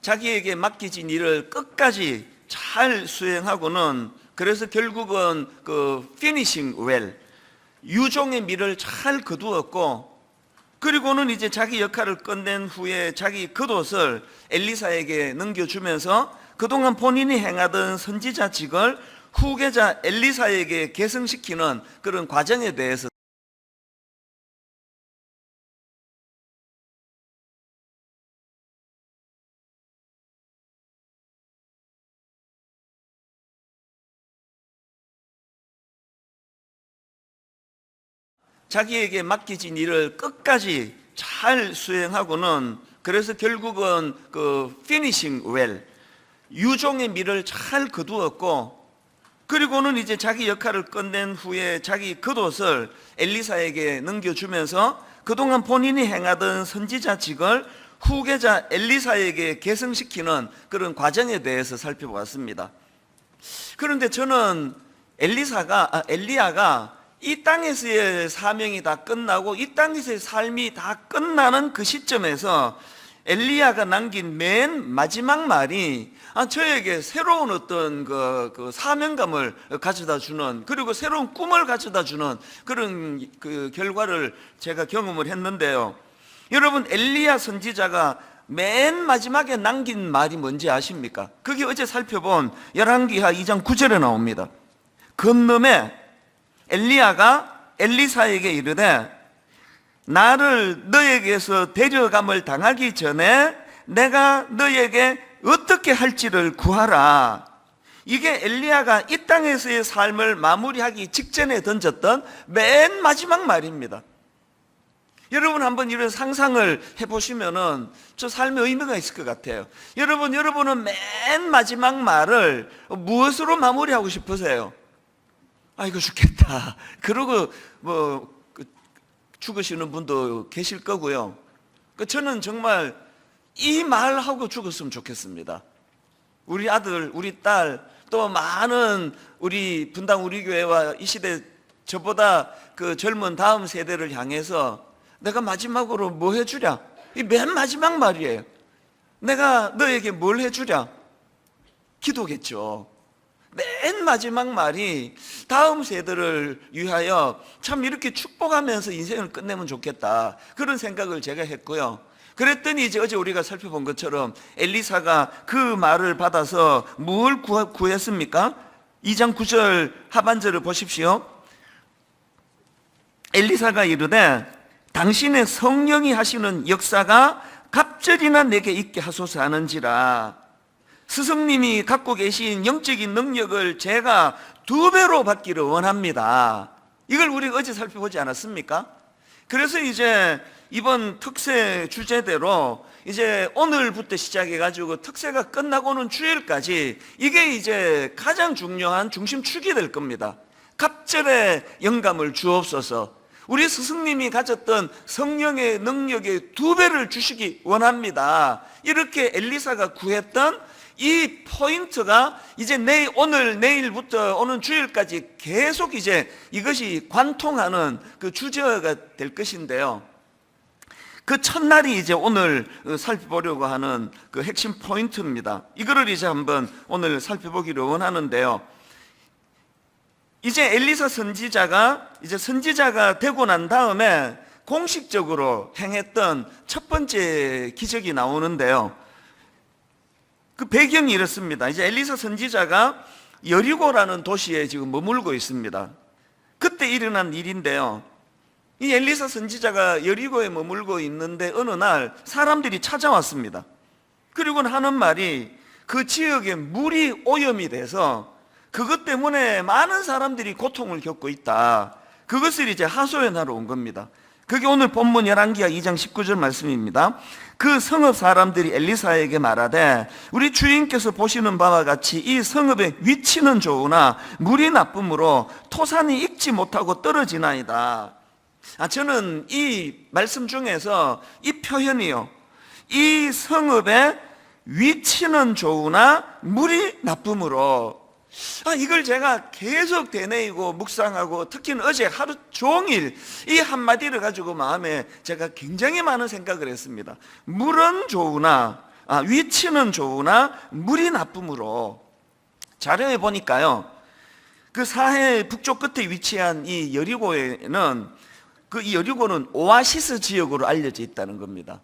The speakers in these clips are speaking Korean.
자기에게 맡겨진 일을 끝까지 잘 수행하고는 그래서 결국은 그 피니싱 웰, 유종의 미를 잘 거두었고, 그리고는 이제 자기 역할을 끝낸 후에 자기 겉옷을 엘리사에게 넘겨주면서 그동안 본인이 행하던 선지자직을 후계자 엘리사에게 계승시키는 그런 과정에 대해서 자기에게 맡겨진 일을 끝까지 잘 수행하고는 그래서 결국은 그 피니싱 웰, 유종의 미를 잘 거두었고, 그리고는 이제 자기 역할을 끝낸 후에 자기 겉옷을 엘리사에게 넘겨주면서 그동안 본인이 행하던 선지자직을 후계자 엘리사에게 계승시키는 그런 과정에 대해서 살펴보았습니다. 그런데 저는 엘리야가 이 땅에서의 사명이 다 끝나고 이 땅에서의 삶이 다 끝나는 그 시점에서 엘리야가 남긴 맨 마지막 말이 저에게 새로운 어떤 그 사명감을 가져다 주는, 그리고 새로운 꿈을 가져다 주는 그런 그 결과를 제가 경험을 했는데요. 여러분, 엘리야 선지자가 맨 마지막에 남긴 말이 뭔지 아십니까? 그게 어제 살펴본 열왕기하 2장 9절에 나옵니다. 건너매 엘리야가 엘리사에게 이르되 나를 너에게서 데려감을 당하기 전에 내가 너에게 어떻게 할지를 구하라. 이게 엘리야가 이 땅에서의 삶을 마무리하기 직전에 던졌던 맨 마지막 말입니다. 여러분 한번 이런 상상을 해보시면은 저 삶에 의미가 있을 것 같아요. 여러분은 맨 마지막 말을 무엇으로 마무리하고 싶으세요? 아이고 죽겠다 그러고 죽으시는 분도 계실 거고요. 저는 정말 이 말하고 죽었으면 좋겠습니다. 우리 아들, 우리 딸, 또 많은 우리 분당 우리 교회와 이 시대 저보다 그 젊은 다음 세대를 향해서 내가 마지막으로 뭐 해주랴? 이 맨 마지막 말이에요. 내가 너에게 뭘 해주랴? 기도겠죠. 맨 마지막 말이 다음 세대를 위하여 참 이렇게 축복하면서 인생을 끝내면 좋겠다, 그런 생각을 제가 했고요. 그랬더니 이제 어제 우리가 살펴본 것처럼 엘리사가 그 말을 받아서 뭘 구했습니까? 2장 9절 하반절을 보십시오. 엘리사가 이르되 당신의 성령이 하시는 역사가 갑절이나 내게 있게 하소서 하는지라. 스승님이 갖고 계신 영적인 능력을 제가 2배로 받기를 원합니다. 이걸 우리가 어제 살펴보지 않았습니까? 그래서 이제 이번 특세 주제대로 이제 오늘부터 시작해가지고 특세가 끝나고는 주일까지 이게 이제 가장 중요한 중심축이 될 겁니다. 갑절의 영감을 주옵소서. 우리 스승님이 가졌던 성령의 능력의 2배를 주시기 원합니다. 이렇게 엘리사가 구했던 이 포인트가 이제 오늘 내일부터 오는 주일까지 계속 이제 이것이 관통하는 그 주제가 될 것인데요. 그 첫날이 이제 오늘 살펴보려고 하는 그 핵심 포인트입니다. 이거를 이제 한번 오늘 살펴보기를 원하는데요. 이제 엘리사 선지자가 되고 난 다음에 공식적으로 행했던 첫 번째 기적이 나오는데요. 그 배경이 이렇습니다. 이제 엘리사 선지자가 여리고라는 도시에 지금 머물고 있습니다. 그때 일어난 일인데요. 이 엘리사 선지자가 여리고에 머물고 있는데 어느 날 사람들이 찾아왔습니다. 그리고는 하는 말이 그 지역에 물이 오염이 돼서 그것 때문에 많은 사람들이 고통을 겪고 있다. 그것을 이제 하소연하러 온 겁니다. 그게 오늘 본문 열왕기하 2장 19절 말씀입니다. 그 성읍 사람들이 엘리사에게 말하되 우리 주인께서 보시는 바와 같이 이 성읍의 위치는 좋으나 물이 나쁨으로 토산이 익지 못하고 떨어지나이다. 저는 이 말씀 중에서 이 표현이요, 이 성읍의 위치는 좋으나 물이 나쁨으로, 이걸 제가 계속 되뇌이고 묵상하고 특히는 어제 하루 종일 이 한마디를 가지고 마음에 제가 굉장히 많은 생각을 했습니다. 물은 좋으나 위치는 좋으나 물이 나쁨으로. 자료에 보니까요, 그 사해 북쪽 끝에 위치한 이 여리고에는 이 여리고는 오아시스 지역으로 알려져 있다는 겁니다.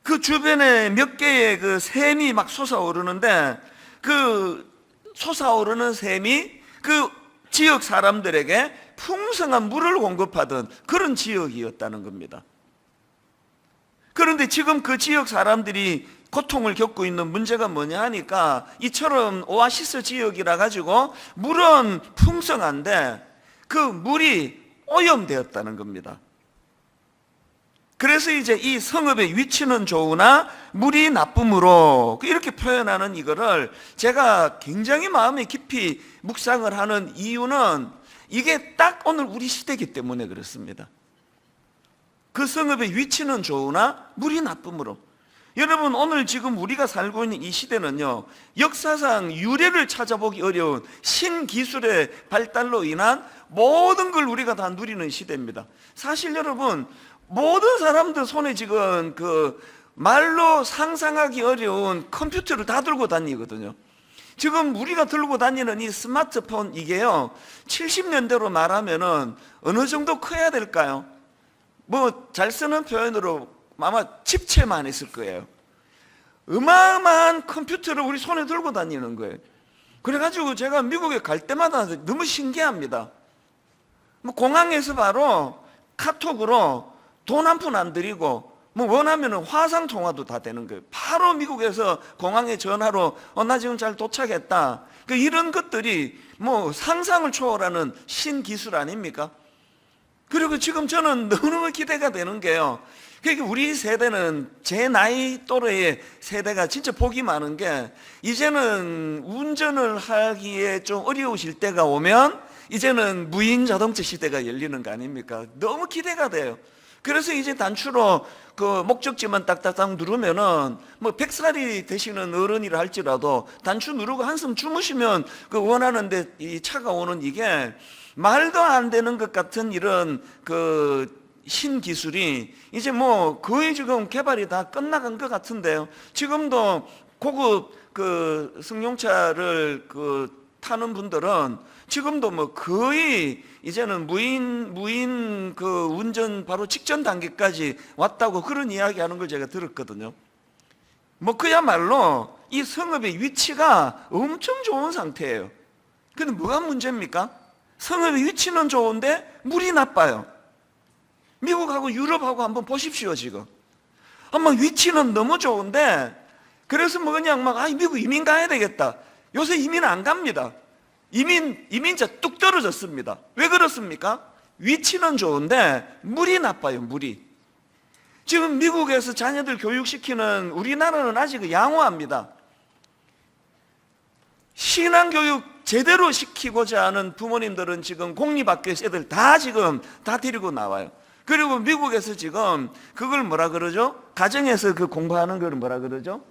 그 주변에 몇 개의 그 샘이 막 솟아오르는데, 그 솟아오르는 샘이 그 지역 사람들에게 풍성한 물을 공급하던 그런 지역이었다는 겁니다. 그런데 지금 그 지역 사람들이 고통을 겪고 있는 문제가 뭐냐 하니까, 이처럼 오아시스 지역이라 가지고 물은 풍성한데 그 물이 오염되었다는 겁니다. 그래서 이제 이 성읍의 위치는 좋으나 물이 나쁨으로, 이렇게 표현하는 이거를 제가 굉장히 마음에 깊이 묵상을 하는 이유는 이게 딱 오늘 우리 시대이기 때문에 그렇습니다. 그 성읍의 위치는 좋으나 물이 나쁨으로. 여러분, 오늘 지금 우리가 살고 있는 이 시대는요, 역사상 유래를 찾아보기 어려운 신기술의 발달로 인한 모든 걸 우리가 다 누리는 시대입니다. 사실 여러분, 모든 사람들 손에 지금 그 말로 상상하기 어려운 컴퓨터를 다 들고 다니거든요. 지금 우리가 들고 다니는 이 스마트폰, 이게요 70년대로 말하면은 어느 정도 커야 될까요? 뭐 잘 쓰는 표현으로 아마 집채만 했을 거예요. 어마어마한 컴퓨터를 우리 손에 들고 다니는 거예요. 그래가지고 제가 미국에 갈 때마다 너무 신기합니다. 뭐 공항에서 바로 카톡으로 돈 한 푼 안 들이고, 뭐 원하면 화상 통화도 다 되는 거예요. 바로 미국에서 공항에 전화로 나 지금 잘 도착했다. 이런 것들이 뭐 상상을 초월하는 신기술 아닙니까? 그리고 지금 저는 너무너무 기대가 되는 게요, 그러니까 우리 세대는, 제 나이 또래의 세대가 진짜 복이 많은 게, 이제는 운전을 하기에 좀 어려우실 때가 오면 이제는 무인 자동차 시대가 열리는 거 아닙니까? 너무 기대가 돼요. 그래서 이제 단추로 그 목적지만 딱딱딱 누르면은 뭐 100살이 되시는 어른이라 할지라도 단추 누르고 한숨 주무시면 그 원하는데 이 차가 오는, 이게 말도 안 되는 것 같은 이런 그 신기술이 이제 뭐 거의 지금 개발이 다 끝나간 것 같은데요. 지금도 고급 그 승용차를 그 타는 분들은 지금도 뭐 거의 이제는 무인 그 운전 바로 직전 단계까지 왔다고 그런 이야기 하는 걸 제가 들었거든요. 뭐 그야말로 이 성읍의 위치가 엄청 좋은 상태예요. 근데 뭐가 문제입니까? 성읍의 위치는 좋은데 물이 나빠요. 미국하고 유럽하고 한번 보십시오. 지금 아마 위치는 너무 좋은데, 그래서 뭐 그냥 막 미국 이민 가야 되겠다. 요새 이민 안 갑니다. 이민자 뚝 떨어졌습니다. 왜 그렇습니까? 위치는 좋은데 물이 나빠요. 물이. 지금 미국에서 자녀들 교육시키는, 우리나라는 아직 양호합니다. 신앙교육 제대로 시키고자 하는 부모님들은 지금 공립학교에서 애들 다 지금 다 데리고 나와요. 그리고 미국에서 지금 그걸 뭐라 그러죠? 가정에서 그 공부하는 걸 뭐라 그러죠?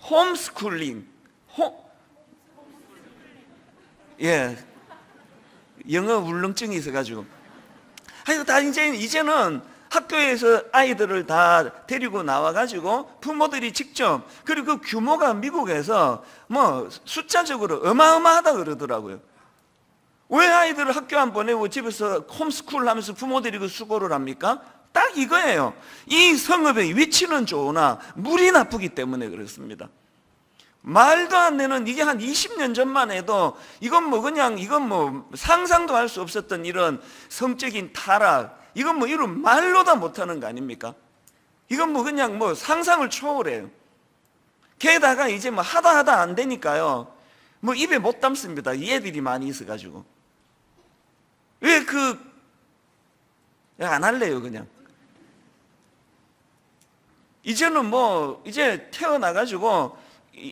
홈스쿨링. 예, 영어 울렁증이 있어가지고. 하여튼 다 이제는 학교에서 아이들을 다 데리고 나와가지고 부모들이 직접, 그리고 그 규모가 미국에서 뭐 숫자적으로 어마어마하다 그러더라고요. 왜 아이들을 학교 안 보내고 집에서 홈스쿨 하면서 부모들이 그 수고를 합니까? 딱 이거예요. 이 성읍의 위치는 좋으나 물이 나쁘기 때문에 그렇습니다. 말도 안 되는, 이게 한 20년 전만 해도 이건 뭐 상상도 할 수 없었던 이런 성적인 타락, 이건 뭐 이런 말로 다 못하는 거 아닙니까? 이건 뭐 그냥 뭐 상상을 초월해요. 게다가 이제 뭐 하다 안 되니까요, 뭐 입에 못 담습니다. 얘들이 많이 있어가지고. 안 할래요, 그냥. 이제는 뭐, 이제 태어나가지고,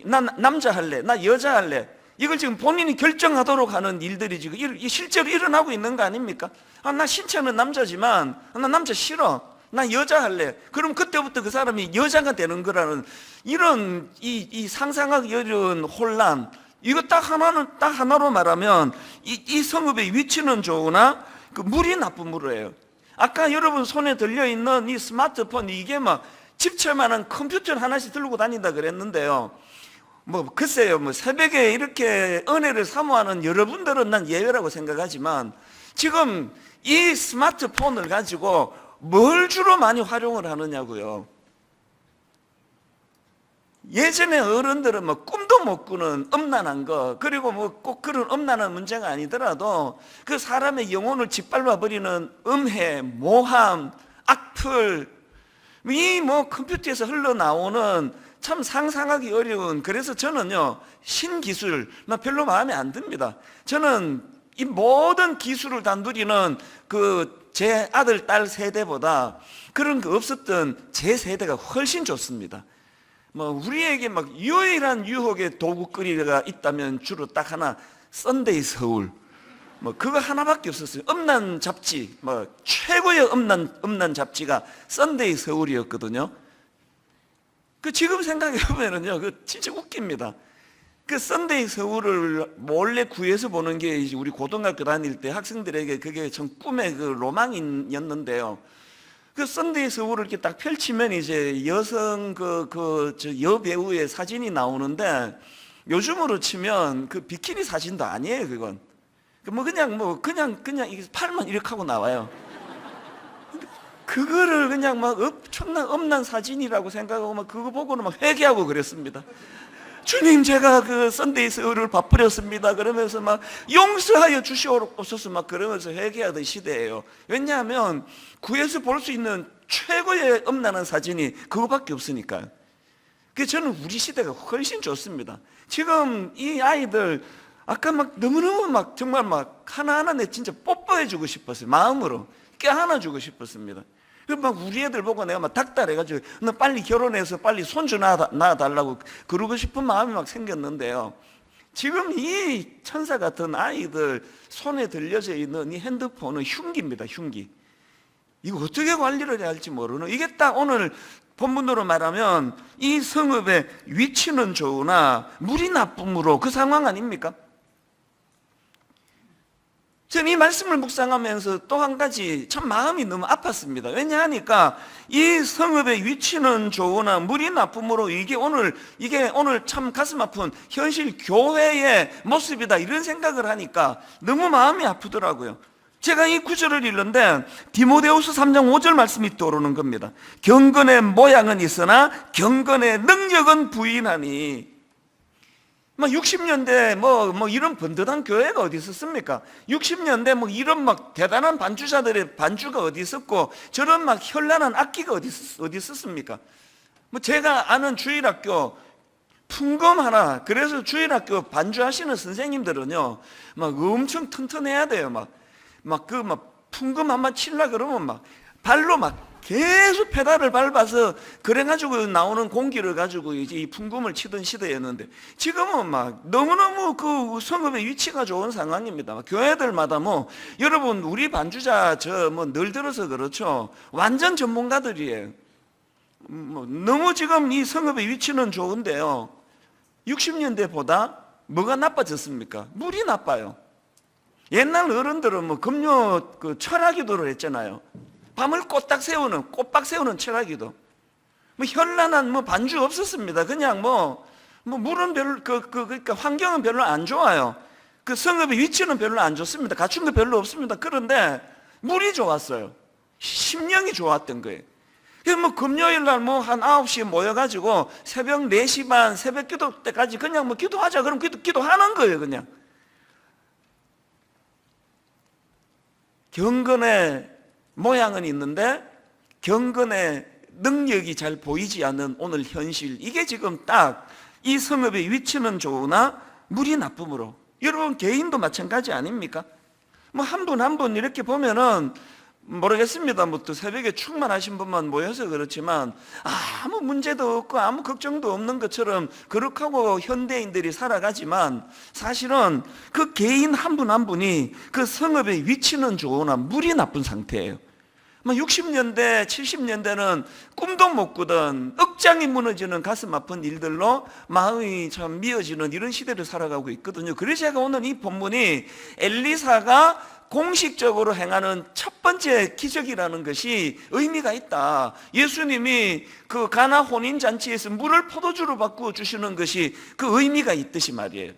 나 남자 할래, 나 여자 할래, 이걸 지금 본인이 결정하도록 하는 일들이 지금 실제로 일어나고 있는 거 아닙니까? 나 신체는 남자지만, 나 남자 싫어, 나 여자 할래. 그럼 그때부터 그 사람이 여자가 되는 거라는 이런 이 상상하기 어려운 혼란, 이거 딱 하나로 말하면 이 성읍의 위치는 좋으나 그 물이 나쁨으로 해요. 아까 여러분 손에 들려있는 이 스마트폰, 이게 막 집채만한 컴퓨터를 하나씩 들고 다닌다 그랬는데요. 글쎄요, 새벽에 이렇게 은혜를 사모하는 여러분들은 난 예외라고 생각하지만, 지금 이 스마트폰을 가지고 뭘 주로 많이 활용을 하느냐고요. 예전에 어른들은 꿈도 못 꾸는 음란한 거, 그리고 꼭 그런 음란한 문제가 아니더라도 그 사람의 영혼을 짓밟아 버리는 음해, 모함, 악플, 이 컴퓨터에서 흘러나오는 참 상상하기 어려운, 그래서 저는요, 신기술 별로 마음에 안 듭니다. 저는 이 모든 기술을 다 누리는 제 아들, 딸 세대보다 그런 거 없었던 제 세대가 훨씬 좋습니다. 우리에게 유일한 유혹의 도구거리가 있다면 주로 딱 하나, 썬데이 서울. 그거 하나밖에 없었어요. 음란 잡지, 최고의 음란 잡지가 썬데이 서울이었거든요. 지금 생각해보면요, 진짜 웃깁니다. 썬데이 서울을 몰래 구해서 보는 게 우리 고등학교 다닐 때 학생들에게 그게 전 꿈의 로망이었는데요. 썬데이 서울을 이렇게 딱 펼치면 이제 여성 여배우의 사진이 나오는데, 요즘으로 치면 비키니 사진도 아니에요, 그건. 그냥 이게 팔만 이렇게 하고 나와요. 그거를 그냥 엄청난 음란 사진이라고 생각하고 그거 보고는 회개하고 그랬습니다. 주님, 제가 썬데이 서울을 봐버렸습니다. 그러면서 용서하여 주시옵소서 그러면서 회개하던 시대예요. 왜냐하면 구해서 볼 수 있는 최고의 음란한 사진이 그거밖에 없으니까요. 그래서 저는 우리 시대가 훨씬 좋습니다. 지금 이 아이들 아까 너무너무 정말 하나하나 내 진짜 뽀뽀해주고 싶었어요. 마음으로 껴안아주고 싶었습니다. 우리 애들 보고 내가 닥달해가지고 너 빨리 결혼해서 빨리 손주 낳아달라고 그러고 싶은 마음이 생겼는데요. 지금 이 천사 같은 아이들 손에 들려져 있는 이 핸드폰은 흉기입니다, 흉기. 이거 어떻게 관리를 해야 할지 모르는, 이게 딱 오늘 본문으로 말하면 이 성읍의 위치는 좋으나 물이 나쁨으로, 그 상황 아닙니까? 저는 이 말씀을 묵상하면서 또 한 가지 참 마음이 너무 아팠습니다. 왜냐하니까 이 성읍의 위치는 좋으나 물이 나쁨으로, 이게 오늘 참 가슴 아픈 현실 교회의 모습이다, 이런 생각을 하니까 너무 마음이 아프더라고요. 제가 이 구절을 읽는데 디모데후서 3장 5절 말씀이 떠오르는 겁니다. 경건의 모양은 있으나 경건의 능력은 부인하니. 60년대 이런 번듯한 교회가 어디 있었습니까? 60년대 이런 대단한 반주자들의 반주가 어디 있었고, 저런 현란한 악기가 어디 있었습니까? 제가 아는 주일학교 풍금 하나, 그래서 주일학교 반주하시는 선생님들은요, 엄청 튼튼해야 돼요. 풍금 한번 칠라 그러면 발로 계속 페달을 밟아서 그래가지고 나오는 공기를 가지고 이제 이 풍금을 치던 시대였는데, 지금은 너무너무 성읍의 위치가 좋은 상황입니다. 교회들마다 여러분, 우리 반주자 늘 들어서 그렇죠, 완전 전문가들이에요. 너무 지금 이 성읍의 위치는 좋은데요, 60년대보다 뭐가 나빠졌습니까? 물이 나빠요. 옛날 어른들은 금요 철학기도를 했잖아요. 밤을 꼬박 세우는 철학기도. 현란한 반주 없었습니다. 그냥 물은 별로 그러니까 환경은 별로 안 좋아요. 성읍의 위치는 별로 안 좋습니다. 갖춘 거 별로 없습니다. 그런데 물이 좋았어요. 심령이 좋았던 거예요. 그래서 금요일 날 한 9시에 모여가지고 새벽 4시 반 새벽 기도 때까지 그냥 기도하자 그럼 기도하는 거예요. 그냥 경건의 모양은 있는데 경건의 능력이 잘 보이지 않는 오늘 현실, 이게 지금 딱 이 성읍의 위치는 좋으나 물이 나쁨으로. 여러분, 개인도 마찬가지 아닙니까? 한 분 한 분 이렇게 보면은 모르겠습니다. 또 새벽에 충만하신 분만 모여서 그렇지만 아무 문제도 없고 아무 걱정도 없는 것처럼 그렇게 하고 현대인들이 살아가지만, 사실은 그 개인 한 분 한 분이 그 성읍의 위치는 좋으나 물이 나쁜 상태예요. 60년대, 70년대는 꿈도 못 꾸던 억장이 무너지는 가슴 아픈 일들로 마음이 참 미어지는 이런 시대를 살아가고 있거든요. 그래서 제가 오늘 이 본문이 엘리사가 공식적으로 행하는 첫 번째 기적이라는 것이 의미가 있다. 예수님이 그 가나 혼인잔치에서 물을 포도주로 바꾸어 주시는 것이 그 의미가 있듯이 말이에요.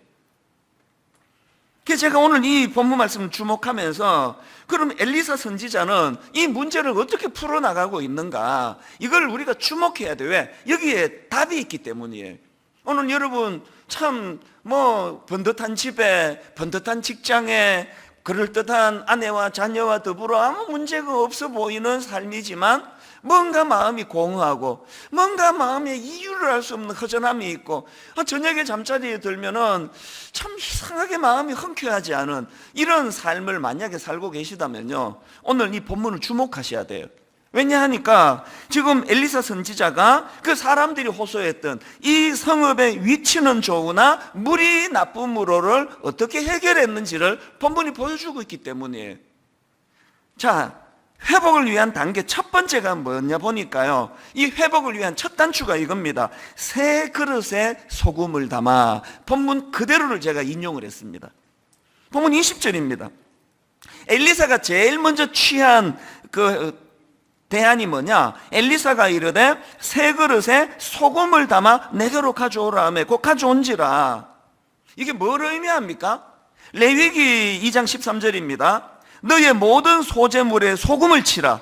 그래서 제가 오늘 이 본문 말씀을 주목하면서 그럼 엘리사 선지자는 이 문제를 어떻게 풀어나가고 있는가, 이걸 우리가 주목해야 돼요. 왜? 여기에 답이 있기 때문이에요. 오늘 여러분 참 번듯한 집에, 번듯한 직장에, 그럴듯한 아내와 자녀와 더불어 아무 문제가 없어 보이는 삶이지만 뭔가 마음이 공허하고 뭔가 마음에 이유를 알 수 없는 허전함이 있고 저녁에 잠자리에 들면은 참 이상하게 마음이 흔쾌하지 않은 이런 삶을 만약에 살고 계시다면요, 오늘 이 본문을 주목하셔야 돼요. 왜냐하니까 지금 엘리사 선지자가 그 사람들이 호소했던 이 성읍의 위치는 좋으나 물이 나쁨으로를 어떻게 해결했는지를 본문이 보여주고 있기 때문이에요. 자, 회복을 위한 단계 첫 번째가 뭐냐 보니까요, 이 회복을 위한 첫 단추가 이겁니다. 새 그릇에 소금을 담아. 본문 그대로를 제가 인용을 했습니다. 본문 20절입니다. 엘리사가 제일 먼저 취한 그 대안이 뭐냐? 엘리사가 이르되 새 그릇에 소금을 담아 내게로 가져오라 하며 곧 가져온지라. 이게 뭘 의미합니까? 레위기 2장 13절입니다. 너의 모든 소재물에 소금을 치라.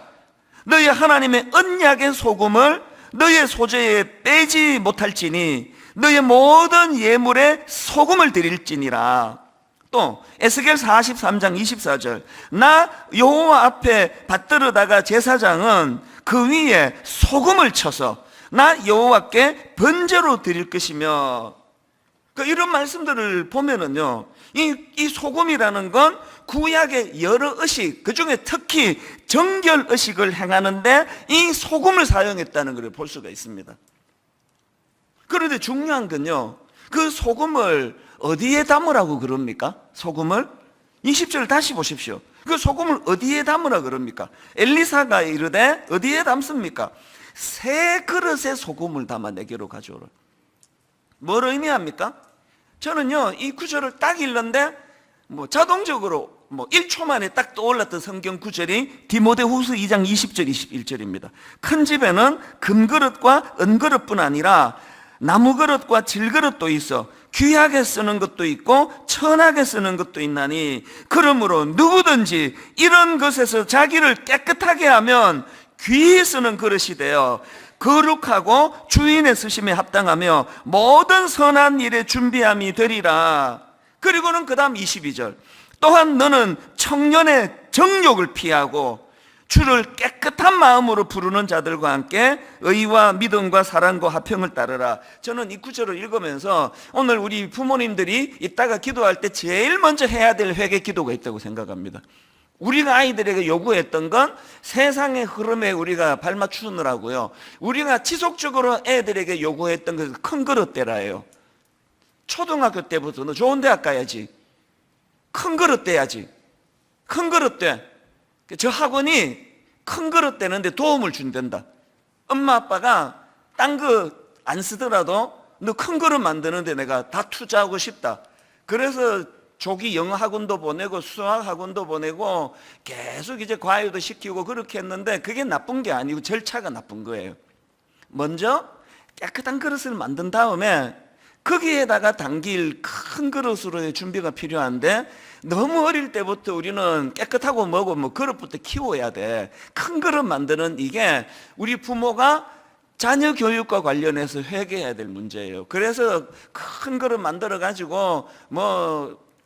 너의 하나님의 언약의 소금을 너의 소재에 빼지 못할지니 너의 모든 예물에 소금을 드릴지니라. 또 에스겔 43장 24절 나 여호와 앞에 받들어다가 제사장은 그 위에 소금을 쳐서 나 여호와께 번제로 드릴 것이며. 이런 말씀들을 보면은요, 이 소금이라는 건 구약의 여러 의식, 그 중에 특히 정결 의식을 행하는데 이 소금을 사용했다는 걸 볼 수가 있습니다. 그런데 중요한 건요, 그 소금을 어디에 담으라고 그럽니까? 소금을 20절 다시 보십시오. 그 소금을 어디에 담으라 그럽니까? 엘리사가 이르되 어디에 담습니까? 새 그릇에 소금을 담아 내게로 가져오라. 뭘 의미합니까? 저는요, 이 구절을 딱 읽는데 자동적으로 1초 만에 딱 떠올랐던 성경 구절이 디모데후서 2장 20절 21절입니다. 큰 집에는 금그릇과 은그릇뿐 아니라 나무그릇과 질그릇도 있어 귀하게 쓰는 것도 있고 천하게 쓰는 것도 있나니 그러므로 누구든지 이런 것에서 자기를 깨끗하게 하면 귀히 쓰는 그릇이 되어 거룩하고 주인의 쓰심에 합당하며 모든 선한 일에 준비함이 되리라. 그리고는 그 다음 22절 또한 너는 청년의 정욕을 피하고 주를 깨끗한 마음으로 부르는 자들과 함께 의와 믿음과 사랑과 화평을 따르라. 저는 이 구절을 읽으면서 오늘 우리 부모님들이 이따가 기도할 때 제일 먼저 해야 될 회개 기도가 있다고 생각합니다. 우리가 아이들에게 요구했던 건 세상의 흐름에 우리가 발맞추느라고요, 우리가 지속적으로 애들에게 요구했던 것은 큰 그릇 대라예요. 초등학교 때부터 너 좋은 대학 가야지, 큰 그릇 대야지, 큰 그릇 대. 저 학원이 큰 그릇 대는데 도움을 준단다. 엄마 아빠가 딴 거 안 쓰더라도 너 큰 그릇 만드는데 내가 다 투자하고 싶다. 그래서 조기 영어 학원도 보내고 수학 학원도 보내고 계속 이제 과외도 시키고 그렇게 했는데 그게 나쁜 게 아니고 절차가 나쁜 거예요. 먼저 깨끗한 그릇을 만든 다음에 거기에다가 담길 큰 그릇으로의 준비가 필요한데 너무 어릴 때부터 우리는 깨끗하고 뭐고 그릇부터 키워야 돼. 큰 그릇 만드는 이게 우리 부모가 자녀 교육과 관련해서 회개해야 될 문제예요. 그래서 큰 그릇 만들어 가지고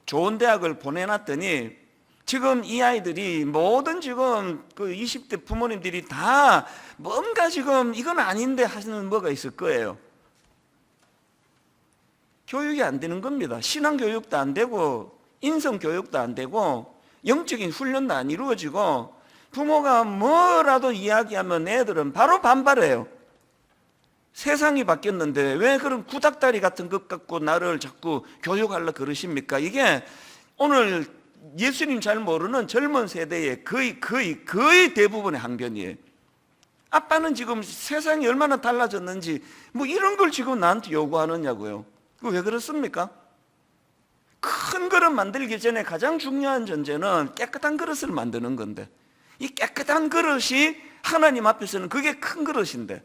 좋은 대학을 보내놨더니 지금 이 아이들이 모든 지금 그 20대 부모님들이 다 뭔가 지금 이건 아닌데 하시는 뭐가 있을 거예요. 교육이 안 되는 겁니다. 신앙교육도 안 되고 인성교육도 안 되고 영적인 훈련도 안 이루어지고 부모가 뭐라도 이야기하면 애들은 바로 반발해요. 세상이 바뀌었는데 왜 그런 구닥다리 같은 것 갖고 나를 자꾸 교육하려고 그러십니까? 이게 오늘 예수님 잘 모르는 젊은 세대의 거의 대부분의 항변이에요. 아빠는 지금 세상이 얼마나 달라졌는지 이런 걸 지금 나한테 요구하느냐고요. 왜 그렇습니까? 큰 그릇 만들기 전에 가장 중요한 전제는 깨끗한 그릇을 만드는 건데, 이 깨끗한 그릇이 하나님 앞에서는 그게 큰 그릇인데,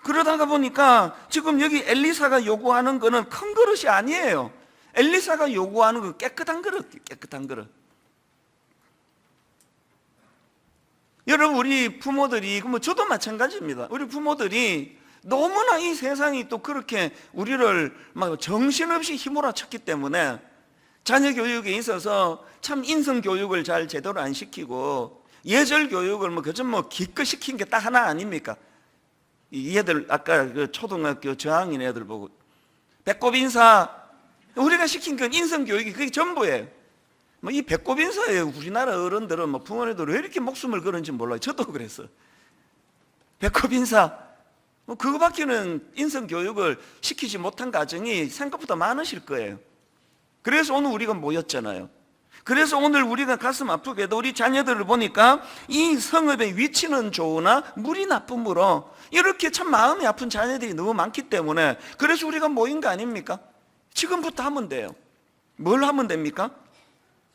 그러다가 보니까 지금 여기 엘리사가 요구하는 거는 큰 그릇이 아니에요. 엘리사가 요구하는 건 깨끗한 그릇, 깨끗한 그릇. 여러분, 우리 부모들이, 뭐 저도 마찬가지입니다. 우리 부모들이 너무나 이 세상이 또 그렇게 우리를 막 정신없이 휘몰아쳤기 때문에 자녀 교육에 있어서 참 인성 교육을 잘 제대로 안 시키고 예절 교육을 그저 기껏 시킨 게 딱 하나 아닙니까? 이 애들 아까 그 초등학교 저학년 애들 보고 배꼽 인사, 우리가 시킨 건 인성 교육이 그게 전부예요. 이 배꼽 인사에 우리나라 어른들은 부모님들 왜 이렇게 목숨을 걸는지 몰라요. 저도 그랬어요. 배꼽 인사, 그거밖에는 인성 교육을 시키지 못한 가정이 생각보다 많으실 거예요. 그래서 오늘 우리가 모였잖아요. 그래서 오늘 우리가 가슴 아프게도 우리 자녀들을 보니까 이 성읍의 위치는 좋으나 물이 나쁨으로 이렇게 참 마음이 아픈 자녀들이 너무 많기 때문에 그래서 우리가 모인 거 아닙니까? 지금부터 하면 돼요. 뭘 하면 됩니까?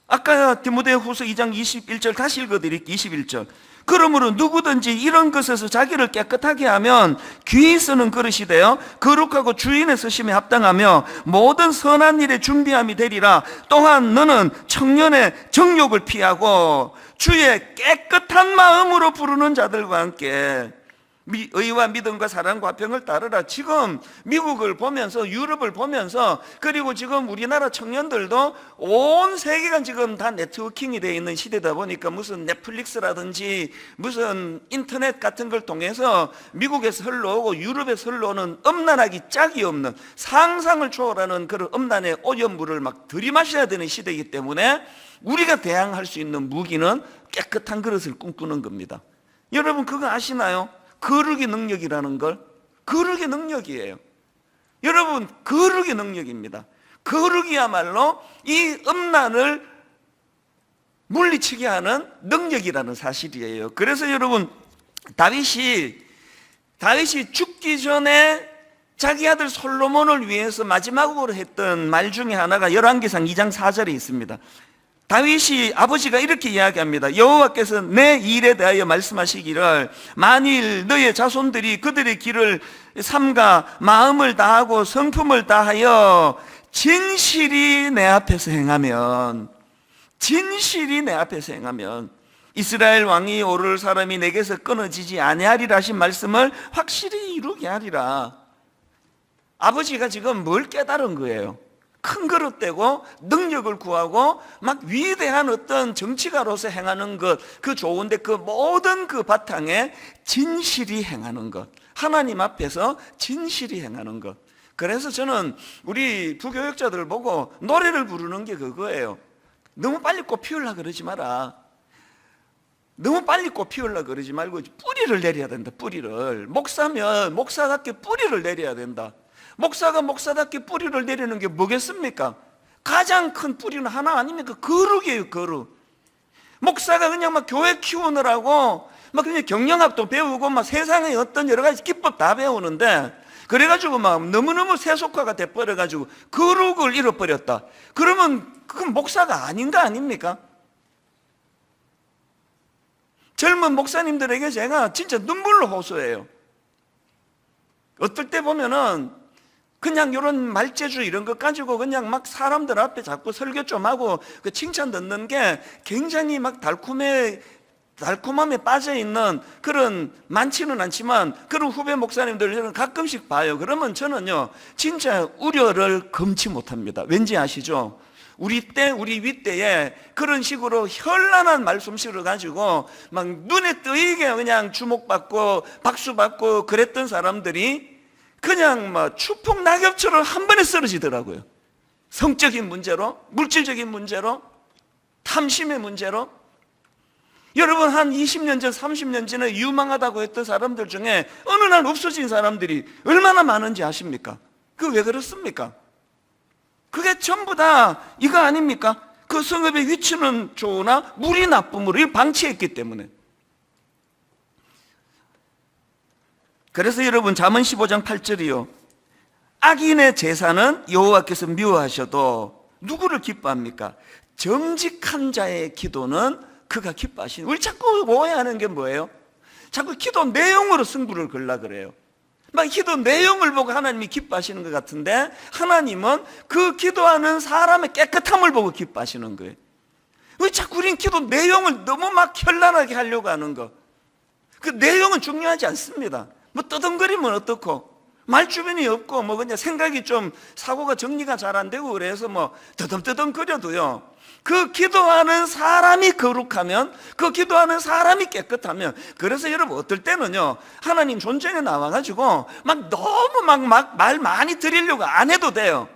아까 디모데후서 2장 21절 다시 읽어드릴게요. 21절. 그러므로 누구든지 이런 것에서 자기를 깨끗하게 하면 귀히 쓰는 그릇이 되어 거룩하고 주인의 쓰심에 합당하며 모든 선한 일에 준비함이 되리라. 또한 너는 청년의 정욕을 피하고 주의 깨끗한 마음으로 부르는 자들과 함께 의와 믿음과 사랑과 화평을 따르라. 지금 미국을 보면서 유럽을 보면서 그리고 지금 우리나라 청년들도 온 세계가 지금 다 네트워킹이 되어 있는 시대다 보니까 무슨 넷플릭스라든지 무슨 인터넷 같은 걸 통해서 미국에서 흘러오고 유럽에서 흘러오는 음란하기 짝이 없는 상상을 초월하는 그런 음란의 오염물을 막 들이마셔야 되는 시대이기 때문에 우리가 대항할 수 있는 무기는 깨끗한 그릇을 꿈꾸는 겁니다. 여러분 그거 아시나요? 거룩의 능력이라는 걸, 거룩의 능력이에요. 여러분, 거룩의 능력입니다. 거룩이야말로 이 음란을 물리치게 하는 능력이라는 사실이에요. 그래서 여러분, 다윗이 죽기 전에 자기 아들 솔로몬을 위해서 마지막으로 했던 말 중에 하나가 열왕기상 2장 4절에 있습니다. 다윗이 아버지가 이렇게 이야기합니다. 여호와께서 내 일에 대하여 말씀하시기를 만일 너의 자손들이 그들의 길을 삼가 마음을 다하고 성품을 다하여 진실이 내 앞에서 행하면, 진실이 내 앞에서 행하면 이스라엘 왕이 오를 사람이 내게서 끊어지지 아니하리라 하신 말씀을 확실히 이루게 하리라. 아버지가 지금 뭘 깨달은 거예요? 큰 그릇 되고 능력을 구하고 막 위대한 어떤 정치가로서 행하는 것, 그 좋은데 그 모든 그 바탕에 진실이 행하는 것, 하나님 앞에서 진실이 행하는 것. 그래서 저는 우리 부교육자들 보고 노래를 부르는 게 그거예요. 너무 빨리 꽃 피우려고 그러지 마라. 너무 빨리 꽃 피우려고 그러지 말고 뿌리를 내려야 된다. 뿌리를. 목사면 목사답게 뿌리를 내려야 된다. 목사가 목사답게 뿌리를 내리는 게 뭐겠습니까? 가장 큰 뿌리는 하나 아닙니까? 거룩이에요, 거룩. 목사가 그냥 막 교회 키우느라고 막 그냥 경영학도 배우고 막 세상의 어떤 여러 가지 기법 다 배우는데 그래가지고 막 너무너무 세속화가 돼버려가지고 거룩을 잃어버렸다. 그러면 그건 목사가 아닌 거 아닙니까? 젊은 목사님들에게 제가 진짜 눈물로 호소해요. 어떨 때 보면은 그냥 이런 말재주 이런 것 가지고 그냥 막 사람들 앞에 자꾸 설교 좀 하고 그 칭찬 듣는 게 굉장히 막 달콤함에 빠져 있는 그런, 많지는 않지만 그런 후배 목사님들 저는 가끔씩 봐요. 그러면 저는요 진짜 우려를 금치 못합니다. 왠지 아시죠? 우리 윗대에 그런 식으로 현란한 말솜씨를 가지고 막 눈에 띄게 그냥 주목받고 박수받고 그랬던 사람들이 그냥 막 추풍 낙엽처럼 한 번에 쓰러지더라고요. 성적인 문제로, 물질적인 문제로, 탐심의 문제로. 여러분 한 20년 전, 30년 전에 유망하다고 했던 사람들 중에 어느 날 없어진 사람들이 얼마나 많은지 아십니까? 그게 왜 그렇습니까? 그게 전부 다 이거 아닙니까? 그 성읍의 위치는 좋으나 물이 나쁨으로 이 방치했기 때문에. 그래서 여러분 잠언 15장 8절이요 악인의 제사는 여호와께서 미워하셔도 누구를 기뻐합니까? 정직한 자의 기도는 그가 기뻐하시는. 우리 자꾸 오해하는 게 뭐예요? 자꾸 기도 내용으로 승부를 걸라 그래요. 막 기도 내용을 보고 하나님이 기뻐하시는 것 같은데, 하나님은 그 기도하는 사람의 깨끗함을 보고 기뻐하시는 거예요. 왜 자꾸 우린 기도 내용을 너무 막 현란하게 하려고 하는 거? 그 내용은 중요하지 않습니다. 뭐 떠듬거리면 어떻고, 말 주변이 없고, 뭐 그냥 생각이 좀 사고가 정리가 잘 안 되고 그래서 뭐 더듬더듬거려도요, 그 기도하는 사람이 거룩하면, 그 기도하는 사람이 깨끗하면, 그래서 여러분 어떨 때는요, 하나님 존전에 나와가지고 막 너무 막 말 많이 드리려고 안 해도 돼요.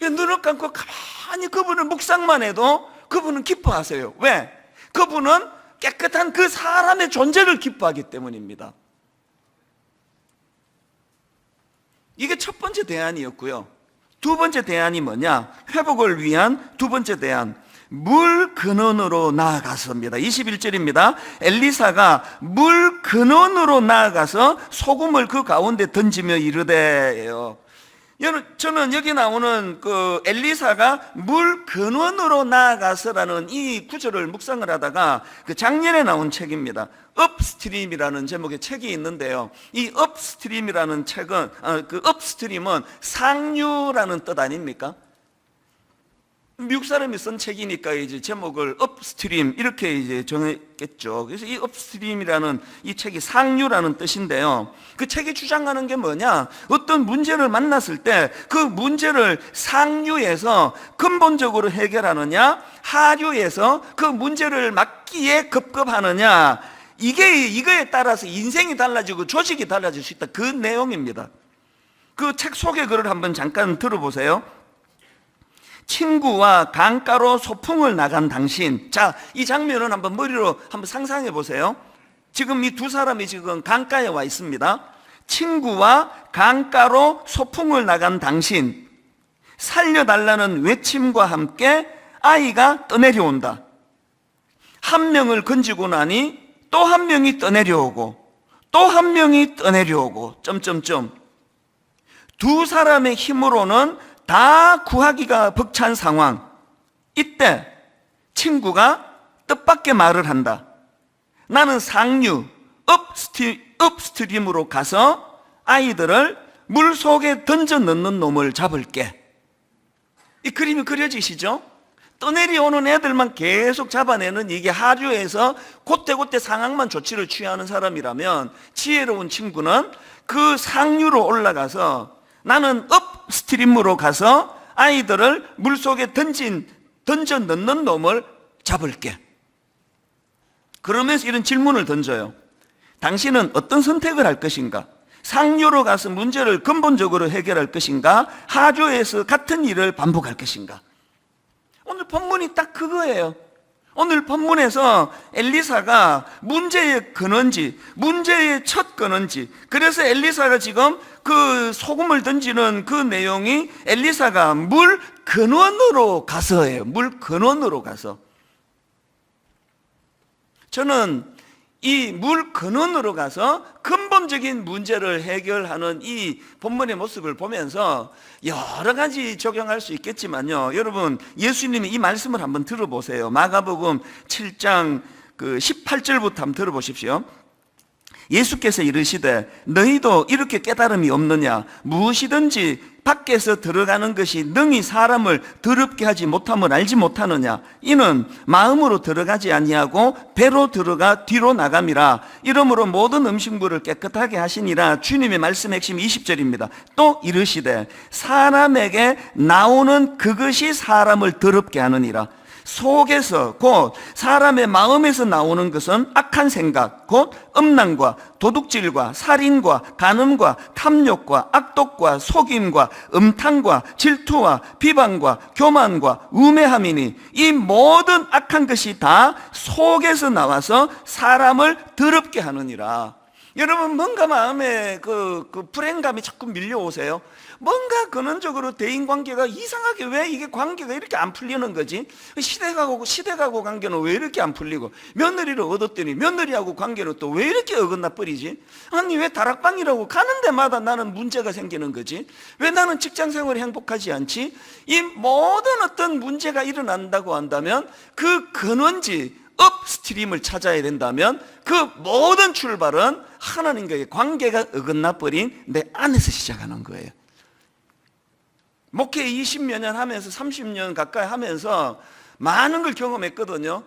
눈을 감고 가만히 그분을 묵상만 해도 그분은 기뻐하세요. 왜? 그분은 깨끗한 그 사람의 존재를 기뻐하기 때문입니다. 이게 첫 번째 대안이었고요. 두 번째 대안이 뭐냐? 회복을 위한 두 번째 대안, 물 근원으로 나아가서입니다. 21절입니다. 엘리사가 물 근원으로 나아가서 소금을 그 가운데 던지며 이르되요. 저는 여기 나오는 그 엘리사가 물 근원으로 나아가서라는 이 구절을 묵상을 하다가 그 작년에 나온 책입니다. 업스트림이라는 제목의 책이 있는데요. 이 업스트림이라는 책은, 그 업스트림은 상류라는 뜻 아닙니까? 미국 사람이 쓴 책이니까 이제 제목을 업스트림 이렇게 이제 정했겠죠. 그래서 이 업스트림이라는 이 책이 상류라는 뜻인데요. 그 책이 주장하는 게 뭐냐? 어떤 문제를 만났을 때 그 문제를 상류에서 근본적으로 해결하느냐, 하류에서 그 문제를 막기에 급급하느냐, 이거에 따라서 인생이 달라지고 조직이 달라질 수 있다. 그 내용입니다. 그 책 소개 글을 한번 잠깐 들어보세요. 친구와 강가로 소풍을 나간 당신. 자, 이 장면은 한번 머리로 한번 상상해 보세요. 지금 이 두 사람이 지금 강가에 와 있습니다. 친구와 강가로 소풍을 나간 당신. 살려달라는 외침과 함께 아이가 떠내려온다. 한 명을 건지고 나니 또 한 명이 떠내려오고 또 한 명이 떠내려오고 점점점. 두 사람의 힘으로는 다 구하기가 벅찬 상황. 이때 친구가 뜻밖의 말을 한다. 나는 상류 업스트림으로 가서 아이들을 물속에 던져 넣는 놈을 잡을게. 이 그림이 그려지시죠? 떠내려오는 애들만 계속 잡아내는, 이게 하류에서 곧대곧대 상황만 조치를 취하는 사람이라면, 지혜로운 친구는 그 상류로 올라가서 나는 업스트림으로 가서 아이들을 물속에 던져 넣는 놈을 잡을게. 그러면서 이런 질문을 던져요. 당신은 어떤 선택을 할 것인가? 상류로 가서 문제를 근본적으로 해결할 것인가? 하류에서 같은 일을 반복할 것인가? 오늘 본문이 딱 그거예요. 오늘 본문에서 엘리사가 문제의 근원지, 문제의 첫 근원지, 그래서 엘리사가 지금 그 소금을 던지는 그 내용이 엘리사가 물 근원으로 가서예요. 물 근원으로 가서. 저는 이 물 근원으로 가서 근본적인 문제를 해결하는 이 본문의 모습을 보면서 여러 가지 적용할 수 있겠지만요, 여러분 예수님이 이 말씀을 한번 들어보세요. 마가복음 7장 그 18절부터 한번 들어보십시오. 예수께서 이르시되 너희도 이렇게 깨달음이 없느냐? 무엇이든지 밖에서 들어가는 것이 능히 사람을 더럽게 하지 못함을 알지 못하느냐? 이는 마음으로 들어가지 아니하고 배로 들어가 뒤로 나감이라. 이러므로 모든 음식물을 깨끗하게 하시니라. 주님의 말씀 핵심 20절입니다. 또 이르시되 사람에게 나오는 그것이 사람을 더럽게 하느니라. 속에서 곧 사람의 마음에서 나오는 것은 악한 생각, 곧 음란과 도둑질과 살인과 간음과 탐욕과 악독과 속임과 음탕과 질투와 비방과 교만과 우매함이니 이 모든 악한 것이 다 속에서 나와서 사람을 더럽게 하느니라. 여러분 뭔가 마음에 그 불행감이 자꾸 밀려오세요. 뭔가 근원적으로 대인관계가 이상하게 왜 이게 관계가 이렇게 안 풀리는 거지? 시댁하고 관계는 왜 이렇게 안 풀리고, 며느리를 얻었더니 며느리하고 관계는 또 왜 이렇게 어긋나 버리지? 아니 왜 다락방이라고 가는 데마다 나는 문제가 생기는 거지? 왜 나는 직장생활이 행복하지 않지? 이 모든 어떤 문제가 일어난다고 한다면 그 근원지 업스트림을 찾아야 된다면 그 모든 출발은 하나님과의 관계가 어긋나 버린 내 안에서 시작하는 거예요. 목회 20몇 년 하면서 30년 가까이 하면서 많은 걸 경험했거든요.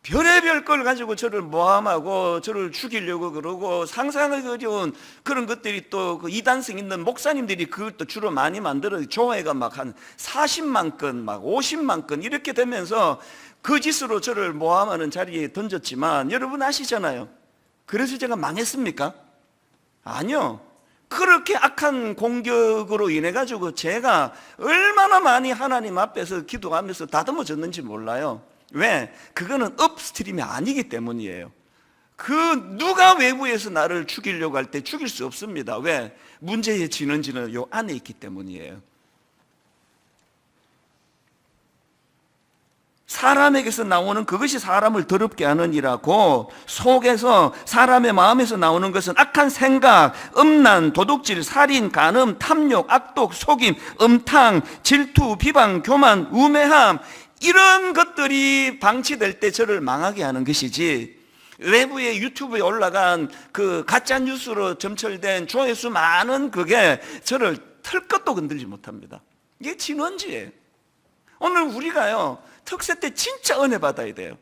별의별 걸 가지고 저를 모함하고 저를 죽이려고 그러고 상상하기 어려운 그런 것들이 또 그 이단성 있는 목사님들이 그걸 또 주로 많이 만들어요. 조회가 막 한 40만 건, 막 50만 건 이렇게 되면서 거짓으로 저를 모함하는 자리에 던졌지만 여러분 아시잖아요. 그래서 제가 망했습니까? 아니요. 그렇게 악한 공격으로 인해 가지고 제가 얼마나 많이 하나님 앞에서 기도하면서 다듬어졌는지 몰라요. 왜? 그거는 업스트림이 아니기 때문이에요. 그 누가 외부에서 나를 죽이려고 할 때 죽일 수 없습니다. 왜? 문제의 진원지는 요 안에 있기 때문이에요. 사람에게서 나오는 그것이 사람을 더럽게 하느니라고, 속에서 사람의 마음에서 나오는 것은 악한 생각, 음란, 도둑질, 살인, 간음, 탐욕, 악독, 속임, 음탕, 질투, 비방, 교만, 우매함, 이런 것들이 방치될 때 저를 망하게 하는 것이지, 외부에 유튜브에 올라간 그 가짜 뉴스로 점철된 조회수 많은 그게 저를 털것도 건들지 못합니다. 이게 진원지예요. 오늘 우리가요 특세 때 진짜 은혜 받아야 돼요.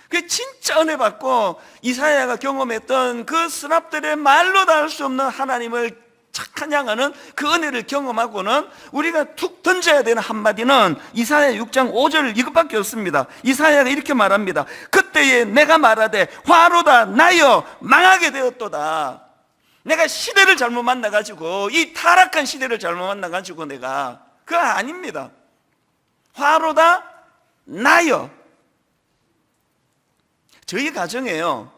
그 진짜 은혜 받고 이사야가 경험했던 그 스랍들의 말로 다 할 수 없는 하나님을 착한 향하는 그 은혜를 경험하고는 우리가 툭 던져야 되는 한마디는 이사야 6장 5절 이것밖에 없습니다. 이사야가 이렇게 말합니다. 그때에 내가 말하되 화로다 나여 망하게 되었도다. 내가 시대를 잘못 만나가지고, 이 타락한 시대를 잘못 만나가지고 내가, 그거 아닙니다. 화로다 나여. 저희 가정에요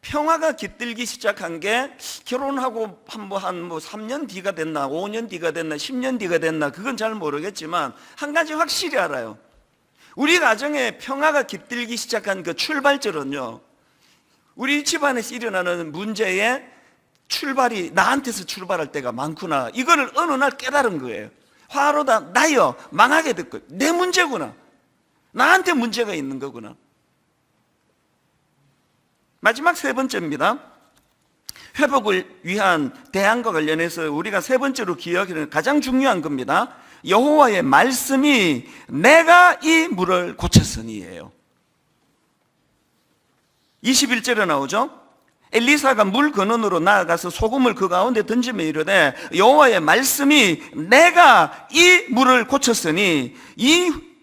평화가 깃들기 시작한 게 결혼하고 한 3년 뒤가 됐나 5년 뒤가 됐나 10년 뒤가 됐나 그건 잘 모르겠지만 한 가지 확실히 알아요. 우리 가정에 평화가 깃들기 시작한 그 출발점은요, 우리 집안에서 일어나는 문제의 출발이 나한테서 출발할 때가 많구나, 이거를 어느 날 깨달은 거예요. 화로다 나여 망하게 됐고, 내 문제구나, 나한테 문제가 있는 거구나. 마지막 세 번째입니다. 회복을 위한 대안과 관련해서 우리가 세 번째로 기억하는 가장 중요한 겁니다. 여호와의 말씀이 내가 이 물을 고쳤으니예요. 21절에 나오죠. 엘리사가 물 근원으로 나아가서 소금을 그 가운데 던지며 이르되 여호와의 말씀이 내가 이 물을 고쳤으니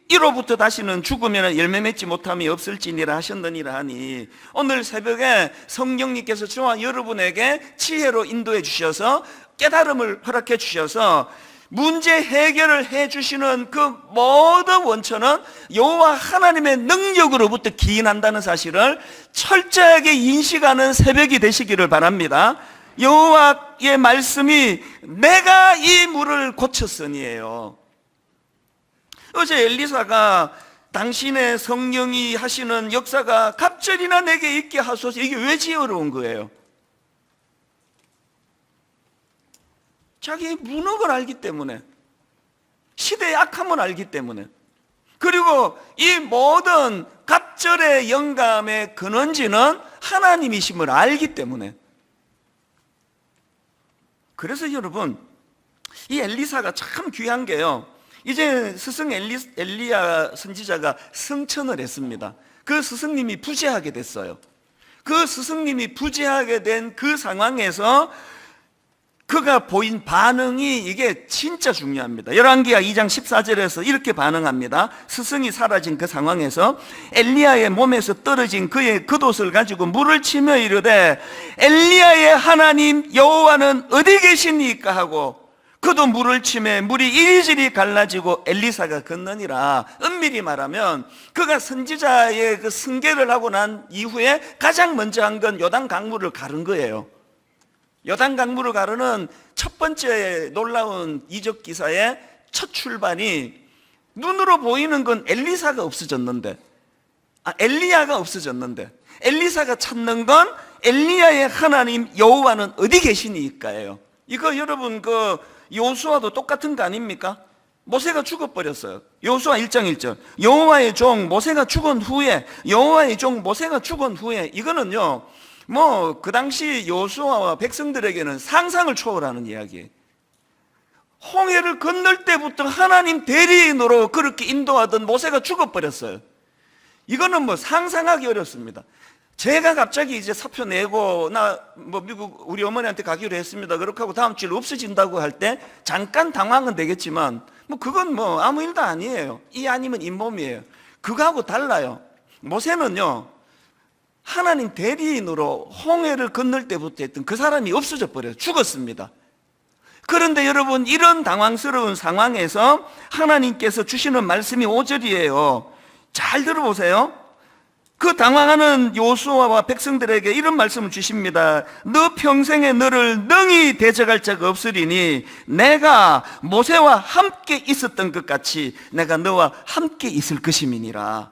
이로부터 다시는 죽으면 열매 맺지 못함이 없을지니라 하셨느니라 하니, 오늘 새벽에 성령님께서 저와 여러분에게 지혜로 인도해 주셔서 깨달음을 허락해 주셔서 문제 해결을 해 주시는 그 모든 원천은 여호와 하나님의 능력으로부터 기인한다는 사실을 철저하게 인식하는 새벽이 되시기를 바랍니다. 여호와의 말씀이 내가 이 물을 고쳤으니예요. 어제 엘리사가 당신의 성령이 하시는 역사가 갑절이나 내게 있게 하소서, 이게 왜 어려운 거예요? 자기의 무능을 알기 때문에, 시대의 악함을 알기 때문에, 그리고 이 모든 갑절의 영감의 근원지는 하나님이심을 알기 때문에. 그래서 여러분, 이 엘리사가 참 귀한 게요, 이제 스승 엘리야 선지자가 승천을 했습니다. 그 스승님이 부재하게 됐어요. 그 스승님이 부재하게 된 그 상황에서 그가 보인 반응이 이게 진짜 중요합니다. 열왕기하 2장 14절에서 이렇게 반응합니다. 스승이 사라진 그 상황에서 엘리야의 몸에서 떨어진 그의 겉옷을 가지고 물을 치며 이르되 엘리야의 하나님 여호와는 어디 계시니까 하고, 그도 물을 치매 물이 이리저리 갈라지고 엘리사가 건너니라. 엄밀히 말하면 그가 선지자의 그 승계를 하고 난 이후에 가장 먼저 한 건 요단 강물을 가른 거예요. 요단 강물을 가르는 첫 번째 놀라운 이적 기사의 첫 출발이 눈으로 보이는 건 엘리사가 없어졌는데, 엘리야가 없어졌는데, 엘리사가 찾는 건 엘리야의 하나님 여호와는 어디 계시니까예요. 이거 여러분 그 여호수아도 똑같은 거 아닙니까? 모세가 죽어버렸어요. 여호수아 1장 1절. 여호와의 종 모세가 죽은 후에, 여호와의 종 모세가 죽은 후에, 이거는요 뭐 그 당시 여호수아와 백성들에게는 상상을 초월하는 이야기예요. 홍해를 건널 때부터 하나님 대리인으로 그렇게 인도하던 모세가 죽어버렸어요. 이거는 뭐 상상하기 어렵습니다. 제가 갑자기 이제 사표 내고 나 뭐 미국 우리 어머니한테 가기로 했습니다, 그렇게 하고 다음 주에 없어진다고 할 때 잠깐 당황은 되겠지만 뭐 그건 뭐 아무 일도 아니에요. 이 아니면 잇몸이에요. 그거하고 달라요. 모세는요 하나님 대리인으로 홍해를 건널 때부터 했던 그 사람이 없어져 버려요. 죽었습니다. 그런데 여러분, 이런 당황스러운 상황에서 하나님께서 주시는 말씀이 5절이에요. 잘 들어보세요. 그 당황하는 여호수아와 백성들에게 이런 말씀을 주십니다. 너 평생에 너를 능히 대적할 자가 없으리니 내가 모세와 함께 있었던 것 같이 내가 너와 함께 있을 것임이니라.